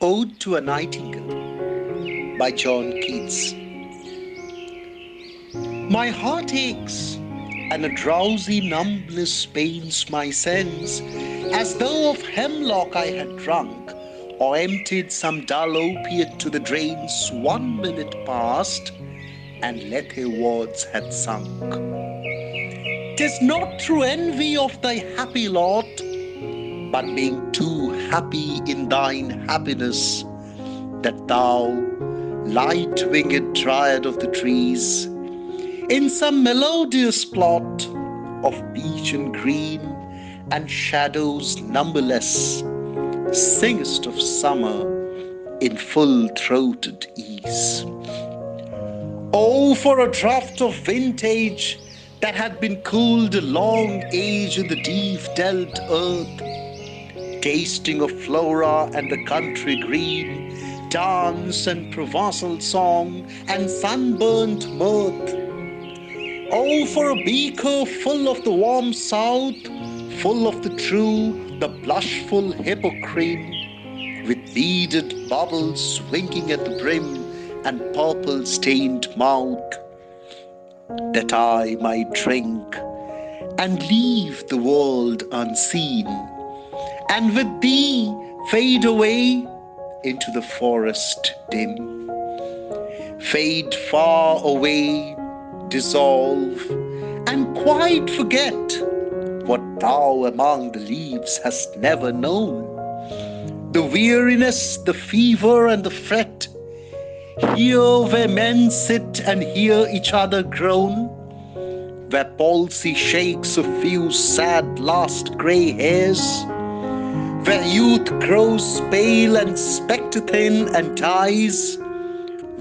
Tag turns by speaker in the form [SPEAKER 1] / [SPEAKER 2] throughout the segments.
[SPEAKER 1] Ode to a Nightingale by John Keats. My heart aches, and a drowsy numbness pains my sense, as though of hemlock I had drunk, or emptied some dull opiate to the drains 1 minute past, and lethe words had sunk. 'Tis not through envy of thy happy lot, but being too happy in thine happiness, that thou, light-winged dryad of the trees, in some melodious plot of beech and green and shadows numberless, singest of summer in full-throated ease. Oh, for a draught of vintage that had been cooled a long age in the deep-delved earth, tasting of flora and the country green, dance and provençal song and sunburnt mirth. Oh, for a beaker full of the warm south, full of the true, the blushful hippocrene, with beaded bubbles swinging at the brim and purple-stained mouth, that I might drink and leave the world unseen, and with thee fade away into the forest dim. Fade far away, dissolve, and quite forget what thou among the leaves hast never known. The weariness, the fever, and the fret, here where men sit and hear each other groan, where palsy shakes a few sad last grey hairs, where youth grows pale and spectre-thin and dies,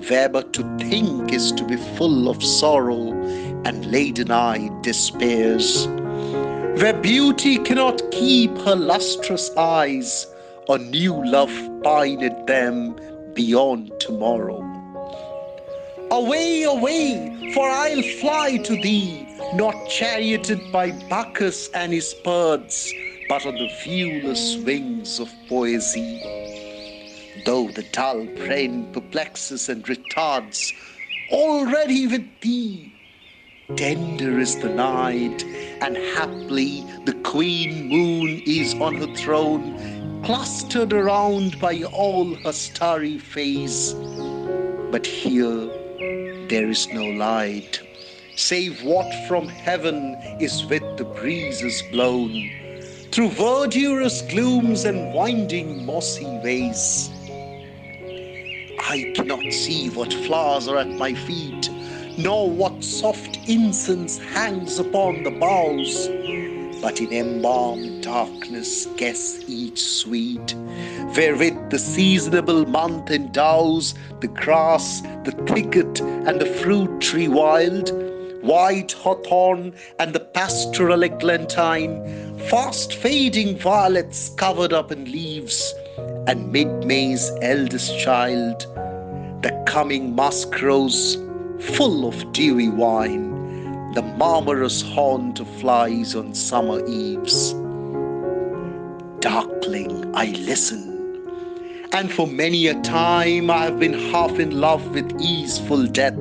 [SPEAKER 1] where but to think is to be full of sorrow and laden-eyed despairs, where beauty cannot keep her lustrous eyes, or new love pined them beyond tomorrow. Away, away, for I'll fly to thee, not charioted by Bacchus and his birds, but on the viewless wings of poesy. Though the dull brain perplexes and retards, already with thee tender is the night, and haply the queen moon is on her throne, clustered around by all her starry face. But here there is no light, save what from heaven is with the breezes blown, through verdurous glooms and winding mossy ways. I cannot see what flowers are at my feet, nor what soft incense hangs upon the boughs, but in embalmed darkness guess each sweet, wherewith the seasonable month endows the grass, the thicket, and the fruit tree wild, white hawthorn and the pastoral eglantine, fast fading violets covered up in leaves, and mid-May's eldest child, the coming musk rose full of dewy wine, the murmurous haunt of flies on summer eves. Darkling I listen, and for many a time I have been half in love with easeful death,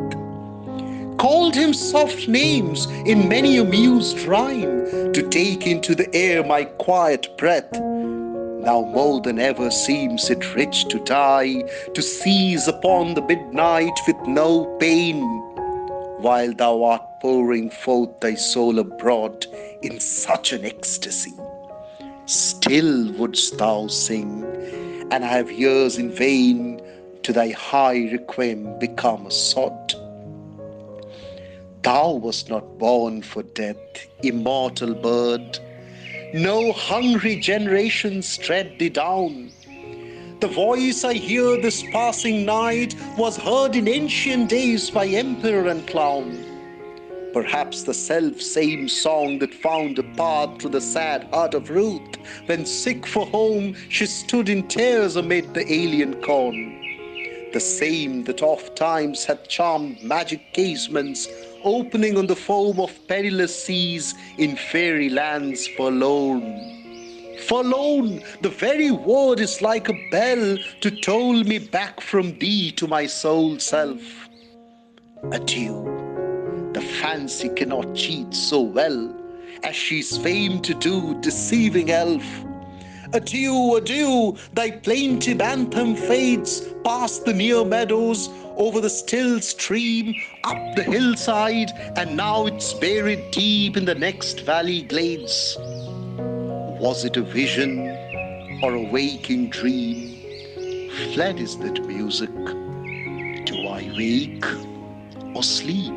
[SPEAKER 1] called him soft names in many a mused rhyme, to take into the air my quiet breath. Now more than ever seems it rich to die, to seize upon the midnight with no pain, while thou art pouring forth thy soul abroad in such an ecstasy. Still wouldst thou sing, and I have years in vain to thy high requiem become a sod. Thou wast not born for death, immortal bird. No hungry generations tread thee down. The voice I hear this passing night was heard in ancient days by emperor and clown. Perhaps the self-same song that found a path to the sad heart of Ruth, when sick for home she stood in tears amid the alien corn. The same that oft times hath charmed magic casements, opening on the foam of perilous seas in fairy lands forlorn. Forlorn, the very word is like a bell to toll me back from thee to my sole self. Adieu, the fancy cannot cheat so well as she's famed to do, deceiving elf. Adieu, adieu, thy plaintive anthem fades past the near meadows, over the still stream, up the hillside, and now it's buried deep in the next valley glades. Was it a vision or a waking dream? Fled is that music. Do I wake or sleep?